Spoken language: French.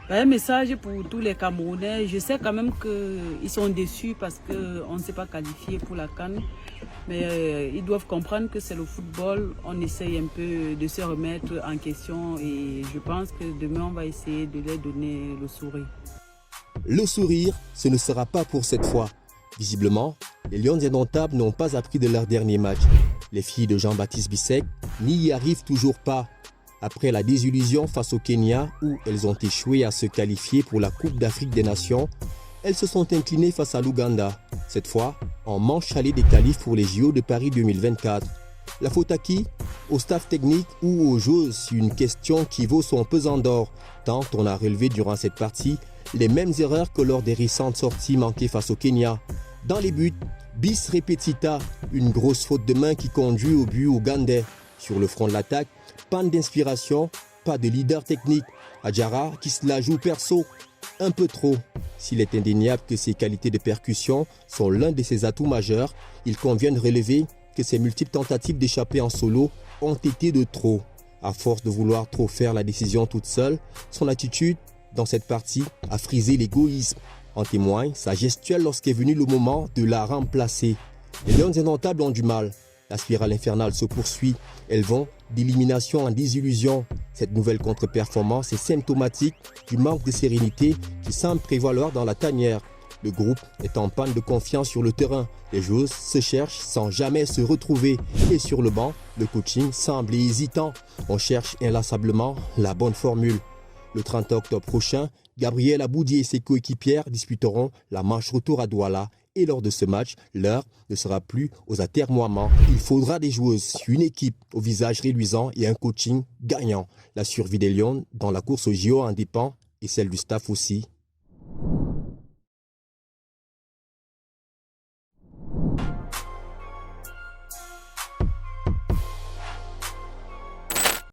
Un message pour tous les Camerounais. Je sais quand même qu'ils sont déçus parce qu'on ne s'est pas qualifié pour la CAN. Mais ils doivent comprendre que c'est le football. On essaye un peu de se remettre en question et je pense que demain, on va essayer de leur donner le sourire. Le sourire, ce ne sera pas pour cette fois. Visiblement, les Lions indomptables n'ont pas appris de leur dernier match. Les filles de Jean-Baptiste Bissek n'y arrivent toujours pas. Après la désillusion face au Kenya où elles ont échoué à se qualifier pour la Coupe d'Afrique des Nations, elles se sont inclinées face à l'Ouganda. Cette fois, en manche allée des qualifs pour les JO de Paris 2024. La faute à qui? Au staff technique ou aux joueuses? Une question qui vaut son pesant d'or, tant on a relevé durant cette partie les mêmes erreurs que lors des récentes sorties manquées face au Kenya. Dans les buts, bis repetita, une grosse faute de main qui conduit au but ougandais. Sur le front de l'attaque, panne d'inspiration, pas de leader technique. Adjara qui se la joue perso, un peu trop. S'il est indéniable que ses qualités de percussion sont l'un de ses atouts majeurs, il convient de relever que ses multiples tentatives d'échapper en solo ont été de trop. À force de vouloir trop faire la décision toute seule, son attitude dans cette partie a frisé l'égoïsme. En témoigne sa gestuelle lorsqu'est venu le moment de la remplacer. Les Lions indomptables ont du mal. La spirale infernale se poursuit. Elles vont d'élimination en désillusion. Cette nouvelle contre-performance est symptomatique du manque de sérénité qui semble prévaloir dans la tanière. Le groupe est en panne de confiance sur le terrain. Les joueuses se cherchent sans jamais se retrouver. Et sur le banc, le coaching semble hésitant. On cherche inlassablement la bonne formule. Le 30 octobre prochain, Gabriel Aboudi et ses coéquipières disputeront la manche retour à Douala. Et lors de ce match, l'heure ne sera plus aux atermoiements. Il faudra des joueuses, une équipe au visage réluisant et un coaching gagnant. La survie des Lions dans la course au JO en dépend et celle du staff aussi.